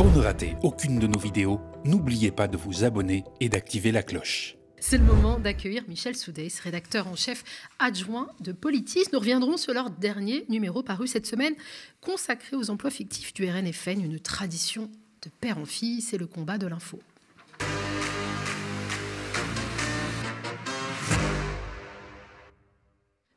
Pour ne rater aucune de nos vidéos, n'oubliez pas de vous abonner et d'activer la cloche. C'est le moment d'accueillir Michel Soudès, rédacteur en chef adjoint de Politis. Nous reviendrons sur leur dernier numéro paru cette semaine, consacré aux emplois fictifs du RNFN, une tradition de père en fille, c'est le combat de l'info.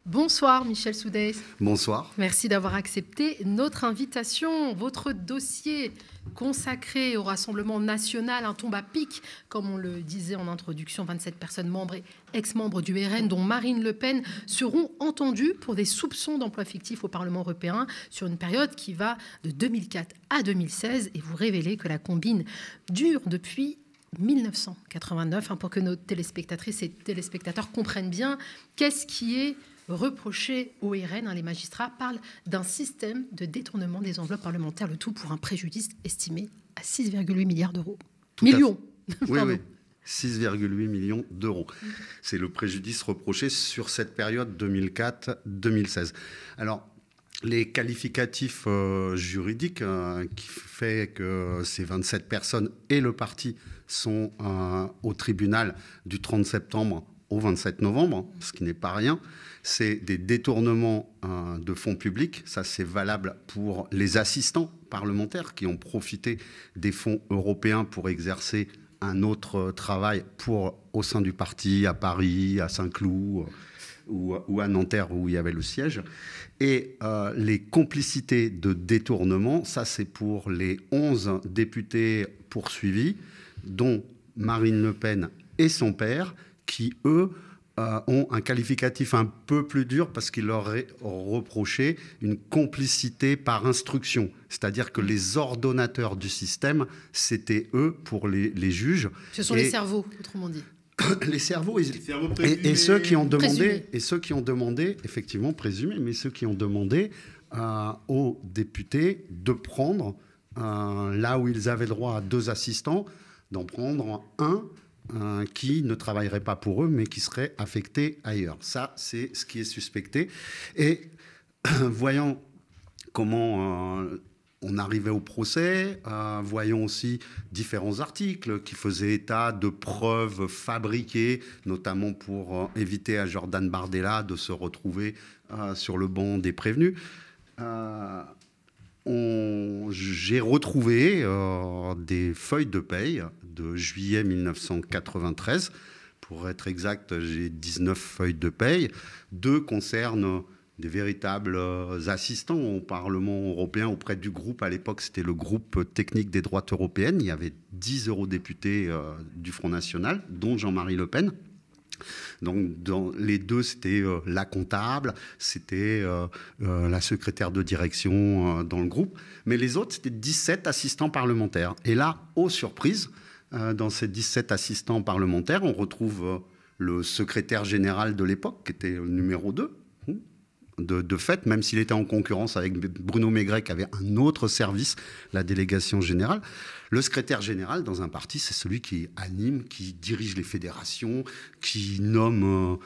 Bonsoir Michel Soudès. Bonsoir. Merci d'avoir accepté notre invitation. Votre dossier consacré au Rassemblement national, un tombe à pic, comme on le disait en introduction, 27 personnes membres et ex-membres du RN, dont Marine Le Pen, seront entendues pour des soupçons d'emploi fictif au Parlement européen sur une période qui va de 2004 à 2016. Et vous révélez que la combine dure depuis 1989, pour que nos téléspectatrices et téléspectateurs comprennent bien qu'est-ce qui est reproché au RN. Les magistrats parlent d'un système de détournement des enveloppes parlementaires, le tout pour un préjudice estimé à 6,8 milliards d'euros. Millions. Oui, oui. 6,8 millions d'euros. C'est le préjudice reproché sur cette période 2004-2016. Alors, les qualificatifs juridiques qui fait que ces 27 personnes et le parti sont au tribunal du 30 septembre au 27 novembre, ce qui n'est pas rien, c'est des détournements de fonds publics. Ça, c'est valable pour les assistants parlementaires qui ont profité des fonds européens pour exercer un autre travail au sein du parti, à Paris, à Saint-Cloud ou à Nanterre où il y avait le siège. Et les complicités de détournement, ça, c'est pour les 11 députés poursuivis, dont Marine Le Pen et son père, qui, eux, ont un qualificatif un peu plus dur parce qu'il leur est reproché une complicité par instruction. C'est-à-dire que les ordonnateurs du système, c'était eux pour les juges. Ce sont les cerveaux, autrement dit. Les cerveaux et ceux qui ont demandé, effectivement présumés, mais ceux qui ont demandé aux députés de prendre, là où ils avaient droit à 2 assistants, d'en prendre un qui ne travaillerait pas pour eux, mais qui serait affecté ailleurs. Ça, c'est ce qui est suspecté. Et voyant comment on arrivait au procès, voyons aussi différents articles qui faisaient état de preuves fabriquées, notamment pour éviter à Jordan Bardella de se retrouver sur le banc des prévenus. J'ai retrouvé des feuilles de paye de juillet 1993. Pour être exact, j'ai 19 feuilles de paye. 2 concernent des véritables assistants au Parlement européen auprès du groupe. À l'époque, c'était le groupe technique des droites européennes. Il y avait 10 eurodéputés du Front National, dont Jean-Marie Le Pen. Donc, dans les 2, c'était la comptable, c'était la secrétaire de direction dans le groupe. Mais les autres, c'était 17 assistants parlementaires. Et là, aux surprises, dans ces 17 assistants parlementaires, on retrouve le secrétaire général de l'époque, qui était le numéro 2. De fait, même s'il était en concurrence avec Bruno Maigret, qui avait un autre service, la délégation générale, le secrétaire général dans un parti, c'est celui qui anime, qui dirige les fédérations, qui nomme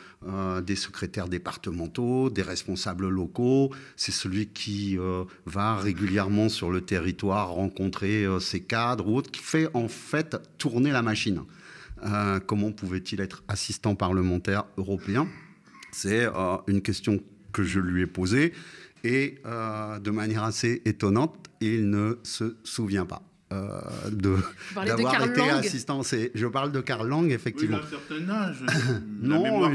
des secrétaires départementaux, des responsables locaux. C'est celui qui va régulièrement sur le territoire rencontrer ses cadres ou autres, qui fait en fait tourner la machine. Comment pouvait-il être assistant parlementaire européen ? C'est une question que je lui ai posée et de manière assez étonnante, il ne se souvient pas d'avoir été assistant. Je parle de Karl Lang, effectivement. Oui, il a un certain âge. Non,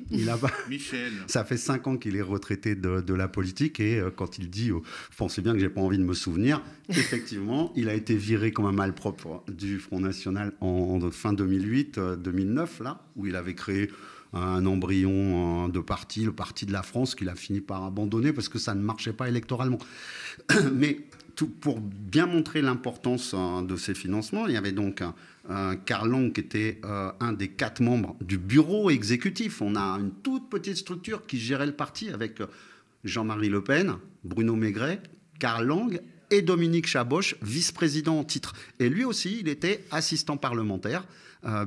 il n'a pas. Michel. Ça fait 5 ans qu'il est retraité de la politique et quand il dit « pensez bien que j'ai pas envie de me souvenir », effectivement, il a été viré comme un malpropre du Front National en fin 2008-2009, là, où il avait créé un embryon de parti, le Parti de la France, qu'il a fini par abandonner parce que ça ne marchait pas électoralement. Mais pour bien montrer l'importance de ces financements, il y avait donc Karl Lang qui était un des 4 membres du bureau exécutif. On a une toute petite structure qui gérait le parti avec Jean-Marie Le Pen, Bruno Maigret, Karl Lang et Dominique Chaboch, vice-président en titre. Et lui aussi, il était assistant parlementaire,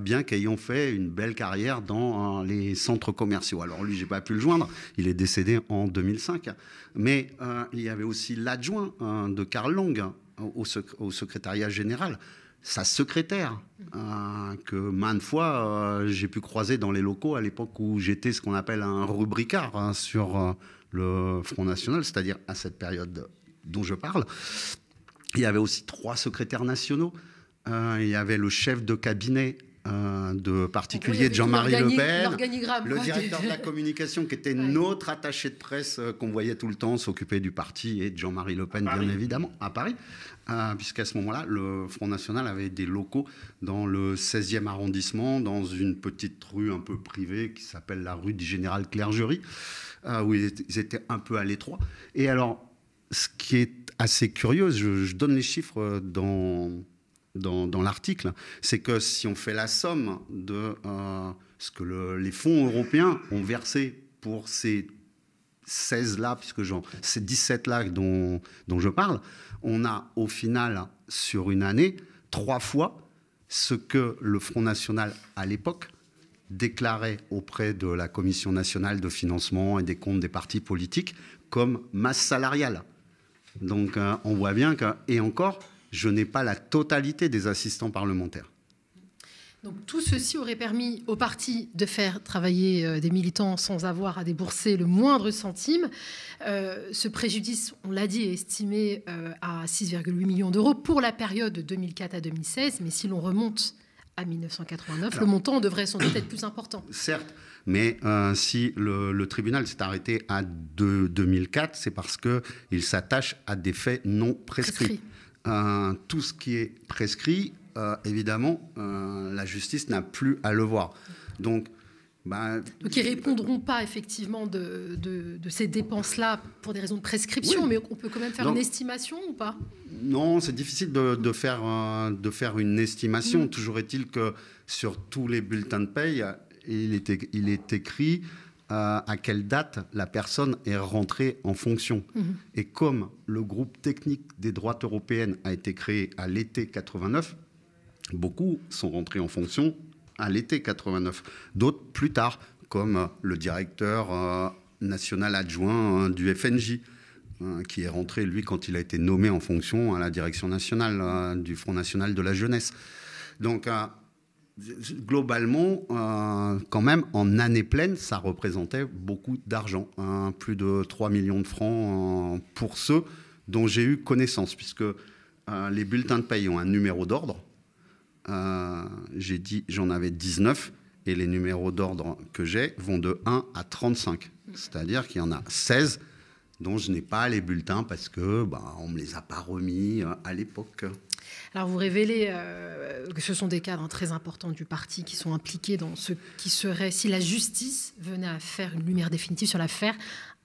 bien qu'ayant fait une belle carrière dans les centres commerciaux. Alors lui, je n'ai pas pu le joindre, il est décédé en 2005. Mais il y avait aussi l'adjoint de Karl Lang, au secrétariat général, sa secrétaire, que maintes fois j'ai pu croiser dans les locaux à l'époque où j'étais ce qu'on appelle un rubricard sur le Front National, c'est-à-dire à cette période dont je parle. Il y avait aussi 3 secrétaires nationaux. Il y avait le chef de cabinet de particulier de Jean-Marie Le Pen, le directeur de la communication qui était notre attaché de presse qu'on voyait tout le temps s'occuper du parti et de Jean-Marie Le Pen, bien évidemment, à Paris, puisqu'à ce moment-là, le Front National avait des locaux dans le 16e arrondissement, dans une petite rue un peu privée qui s'appelle la rue du Général Clergerie, où ils étaient un peu à l'étroit. Et alors, ce qui est assez curieux, je donne les chiffres dans l'article, c'est que si on fait la somme de ce que les fonds européens ont versé pour ces 16-là, puisque ces 17-là dont je parle, on a au final, sur une année, 3 fois ce que le Front National, à l'époque, déclarait auprès de la Commission nationale de financement et des comptes des partis politiques comme masse salariale. Donc on voit bien que, et encore, je n'ai pas la totalité des assistants parlementaires. Donc tout ceci aurait permis aux partis de faire travailler des militants sans avoir à débourser le moindre centime. Ce préjudice, on l'a dit, est estimé à 6,8 millions d'euros pour la période de 2004 à 2016. Mais si l'on remonte à 1989, alors, le montant devrait sans doute être plus important. Certes, mais si le tribunal s'est arrêté à 2004, c'est parce qu'il s'attache à des faits non prescrits. Tout ce qui est prescrit, évidemment, la justice n'a plus à le voir. Donc ils ne répondront pas effectivement de ces dépenses-là pour des raisons de prescription, oui. Mais on peut quand même faire une estimation ou pas? Non, c'est difficile de faire une estimation. Toujours est-il que sur tous les bulletins de paye, il est écrit à quelle date la personne est rentrée en fonction. Et comme le groupe technique des droites européennes a été créé à l'été 89, beaucoup sont rentrés en fonction à l'été 89. D'autres plus tard, comme le directeur national adjoint du FNJ, qui est rentré, lui, quand il a été nommé en fonction à la direction nationale du Front National de la Jeunesse. Donc, globalement, quand même, en année pleine, ça représentait beaucoup d'argent. Plus de 3 millions de francs pour ceux dont j'ai eu connaissance, puisque les bulletins de paye ont un numéro d'ordre. J'ai dit j'en avais 19, et les numéros d'ordre que j'ai vont de 1 à 35. C'est-à-dire qu'il y en a 16 dont je n'ai pas les bulletins parce que on ne me les a pas remis à l'époque. Alors vous révélez que ce sont des cadres très importants du parti qui sont impliqués dans ce qui serait, si la justice venait à faire une lumière définitive sur l'affaire,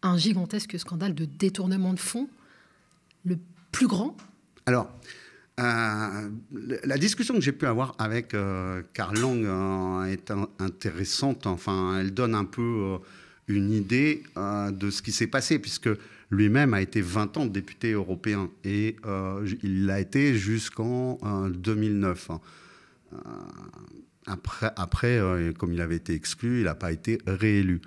un gigantesque scandale de détournement de fonds, le plus grand. Alors, la discussion que j'ai pu avoir avec Karl Lang est intéressante. Enfin, elle donne un peu une idée de ce qui s'est passé, puisque lui-même a été 20 ans député européen et il l'a été jusqu'en 2009. Après, comme il avait été exclu, il n'a pas été réélu.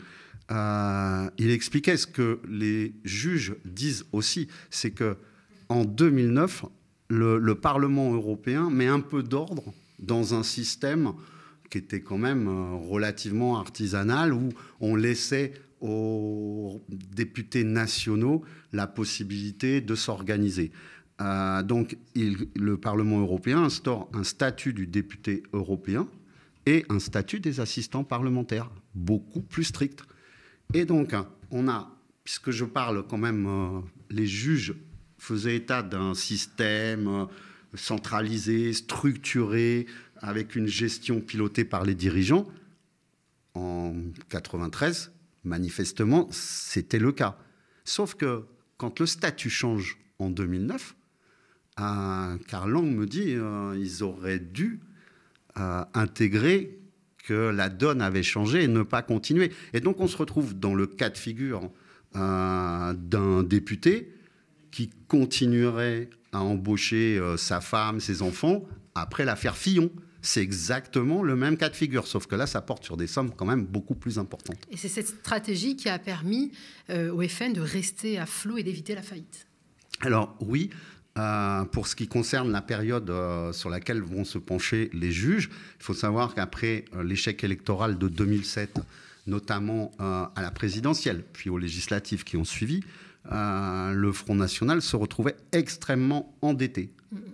Il expliquait ce que les juges disent aussi, c'est qu'en 2009, le Parlement européen met un peu d'ordre dans un système qui était quand même relativement artisanal, où on laissait aux députés nationaux la possibilité de s'organiser. Donc, le Parlement européen instaure un statut du député européen et un statut des assistants parlementaires, beaucoup plus strict. Et donc, on a, puisque je parle quand même, les juges faisaient état d'un système centralisé, structuré, avec une gestion pilotée par les dirigeants. En 93, manifestement, c'était le cas. Sauf que quand le statut change en 2009, Karl Lang me dit ils auraient dû intégrer que la donne avait changé et ne pas continuer. Et donc on se retrouve dans le cas de figure d'un député qui continuerait à embaucher sa femme, ses enfants, après l'affaire Fillon. C'est exactement le même cas de figure, sauf que là, ça porte sur des sommes quand même beaucoup plus importantes. Et c'est cette stratégie qui a permis au FN de rester à flot et d'éviter la faillite. Alors oui, Pour ce qui concerne la période sur laquelle vont se pencher les juges, il faut savoir qu'après l'échec électoral de 2007, notamment à la présidentielle, puis aux législatives qui ont suivi, le Front National se retrouvait extrêmement endetté.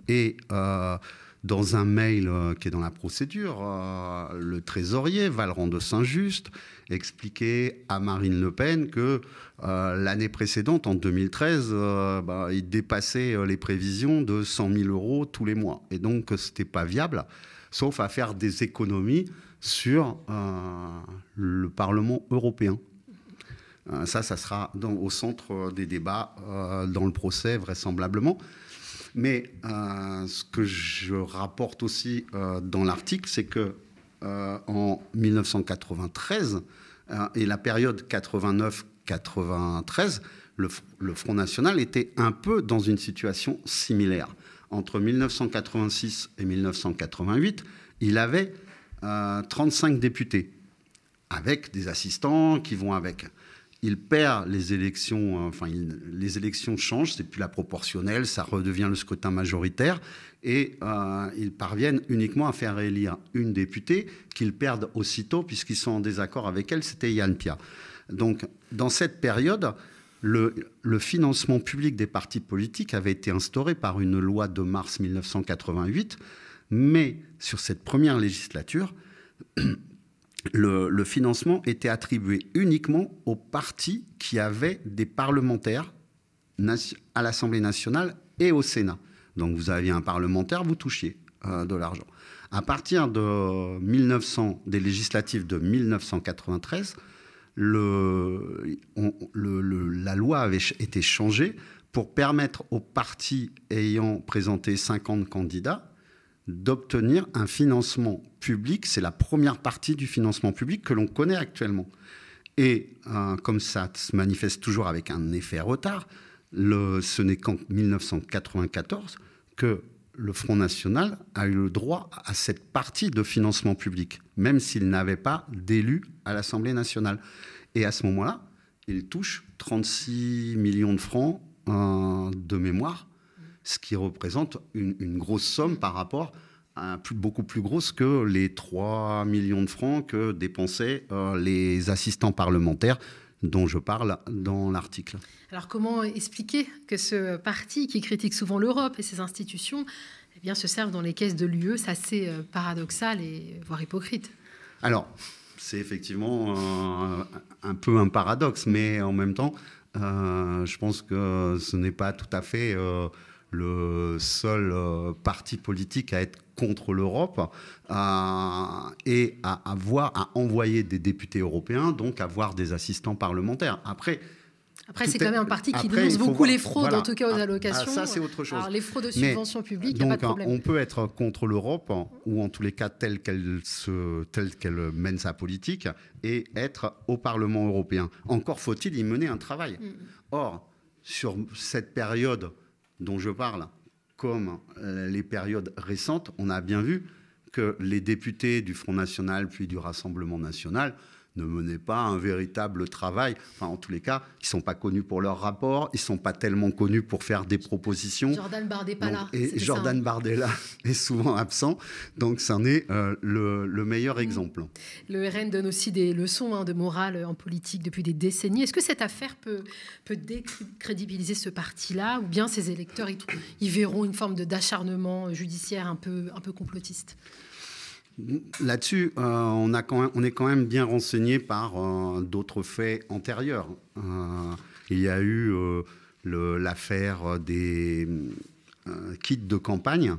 Et dans un mail qui est dans la procédure, le trésorier Vallerand de Saint-Just expliquait à Marine Le Pen que l'année précédente, en 2013, il dépassait les prévisions de 100 000 euros tous les mois. Et donc, ce n'était pas viable, sauf à faire des économies sur le Parlement européen. Ça sera au centre des débats dans le procès, vraisemblablement. Mais ce que je rapporte aussi dans l'article, c'est que en 1993 et la période 89-93, le Front National était un peu dans une situation similaire. Entre 1986 et 1988, il avait 35 députés, avec des assistants qui vont avec. Il perd les élections, les élections changent, c'est plus la proportionnelle, ça redevient le scrutin majoritaire, et ils parviennent uniquement à faire élire une députée qu'ils perdent aussitôt puisqu'ils sont en désaccord avec elle, c'était Yann Pia. Donc, dans cette période, le financement public des partis politiques avait été instauré par une loi de mars 1988, mais sur cette première législature, le financement était attribué uniquement aux partis qui avaient des parlementaires à l'Assemblée nationale et au Sénat. Donc vous aviez un parlementaire, vous touchiez de l'argent. À partir de des législatives de 1993, la loi avait été changée pour permettre aux partis ayant présenté 50 candidats d'obtenir un financement public. C'est la première partie du financement public que l'on connaît actuellement. Et comme ça se manifeste toujours avec un effet retard, ce n'est qu'en 1994 que le Front National a eu le droit à cette partie de financement public, même s'il n'avait pas d'élus à l'Assemblée nationale. Et à ce moment-là, il touche 36 millions de francs de mémoire, ce qui représente une grosse somme par rapport à beaucoup plus grosse que les 3 millions de francs que dépensaient les assistants parlementaires dont je parle dans l'article. Alors comment expliquer que ce parti qui critique souvent l'Europe et ses institutions se serve dans les caisses de l'UE? C'est assez paradoxal et voire hypocrite. Alors, c'est effectivement un peu un paradoxe, mais en même temps, je pense que ce n'est pas tout à fait le seul parti politique à être contre l'Europe et à envoyer des députés européens, donc à avoir des assistants parlementaires. Après, c'est quand même un parti qui dénonce beaucoup les fraudes, en tout cas aux allocations. Ça, c'est autre chose. Alors, les fraudes aux subventions publiques, il n'y a pas de problème. On peut être contre l'Europe, ou en tous les cas telle qu'elle mène sa politique, et être au Parlement européen. Encore faut-il y mener un travail. Or, sur cette période dont je parle, comme les périodes récentes, on a bien vu que les députés du Front National puis du Rassemblement National ne menaient pas un véritable travail. Enfin, en tous les cas, ils ne sont pas connus pour leur rapport, ils ne sont pas tellement connus pour faire des propositions. Jordan Bardella. Et Jordan Bardella est souvent absent, donc c'en est le meilleur exemple. Le RN donne aussi des leçons de morale en politique depuis des décennies. Est-ce que cette affaire peut décrédibiliser ce parti-là, ou bien ses électeurs y verront une forme d'acharnement judiciaire un peu complotiste? Là-dessus, on est quand même bien renseigné par d'autres faits antérieurs. Il y a eu l'affaire des kits de campagne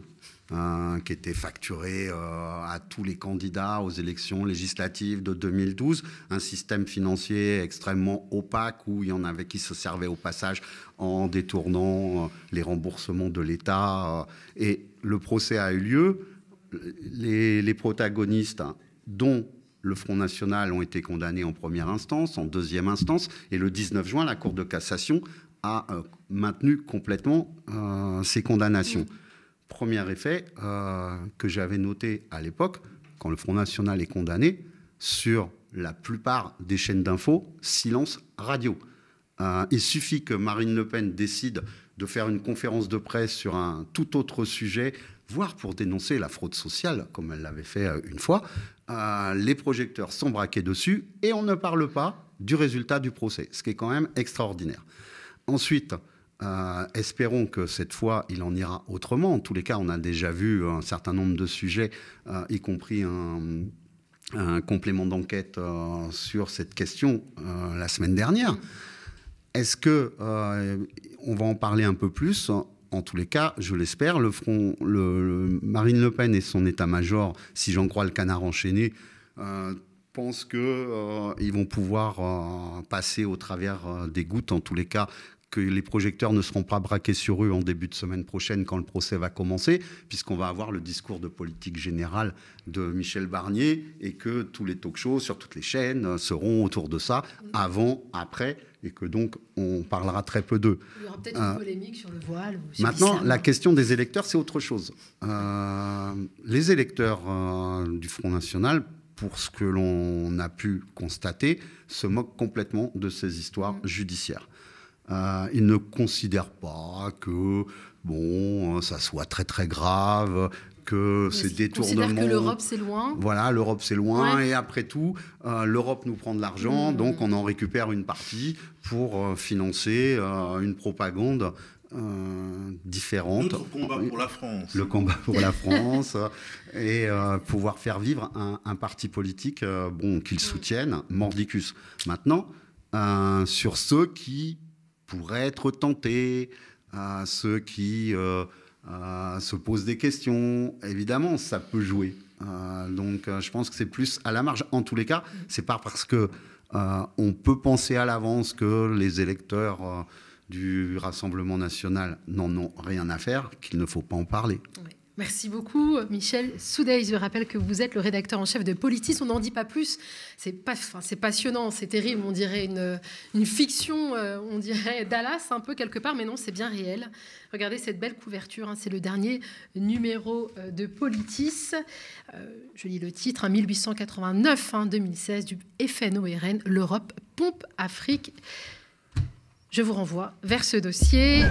qui étaient facturés à tous les candidats aux élections législatives de 2012. Un système financier extrêmement opaque où il y en avait qui se servaient au passage en détournant les remboursements de l'État. Et le procès a eu lieu. Les protagonistes, dont le Front National, ont été condamnés en première instance, en deuxième instance, et le 19 juin, la Cour de cassation a maintenu complètement ces condamnations. Premier effet que j'avais noté à l'époque, quand le Front National est condamné, sur la plupart des chaînes d'infos, silence radio. Il suffit que Marine Le Pen décide de faire une conférence de presse sur un tout autre sujet, voire pour dénoncer la fraude sociale, comme elle l'avait fait une fois. Les projecteurs sont braqués dessus et on ne parle pas du résultat du procès, ce qui est quand même extraordinaire. Ensuite, espérons que cette fois, il en ira autrement. En tous les cas, on a déjà vu un certain nombre de sujets, y compris un complément d'enquête sur cette question la semaine dernière. Est-ce que on va en parler un peu plus ? En tous les cas, je l'espère, Marine Le Pen et son état-major, si j'en crois le Canard enchaîné, pensent qu'ils vont pouvoir passer au travers des gouttes, en tous les cas, que les projecteurs ne seront pas braqués sur eux en début de semaine prochaine quand le procès va commencer, puisqu'on va avoir le discours de politique générale de Michel Barnier et que tous les talk-shows sur toutes les chaînes seront autour de ça, avant, après, et que donc on parlera très peu d'eux. Il y aura peut-être une polémique sur le voile. Ou sur maintenant, l'islam. la question des électeurs, c'est autre chose. Les électeurs du Front National, pour ce que l'on a pu constater, se moquent complètement de ces histoires judiciaires. Ils ne considèrent pas que ça soit très très grave, que ces détournements... Ils considèrent que l'Europe c'est loin. Voilà, l'Europe c'est loin, et après tout, l'Europe nous prend de l'argent, donc on en récupère une partie pour financer une propagande différente. Notre combat pour la France. Le combat pour la France, et pouvoir faire vivre un parti politique qu'ils soutiennent, mordicus. Maintenant, sur ceux qui pourraient être tentés, ceux qui se posent des questions, évidemment, ça peut jouer. Donc, je pense que c'est plus à la marge. En tous les cas, c'est pas parce que on peut penser à l'avance que les électeurs du Rassemblement national n'en ont rien à faire, qu'il ne faut pas en parler. Oui. Merci beaucoup, Michel Soudey. Je rappelle que vous êtes le rédacteur en chef de Politis. On n'en dit pas plus. C'est passionnant, c'est terrible. On dirait une fiction, on dirait Dallas un peu quelque part, mais non, c'est bien réel. Regardez cette belle couverture. C'est le dernier numéro de Politis. Je lis le titre, 1889-2016 du FNORN, l'Europe pompe Afrique. Je vous renvoie vers ce dossier.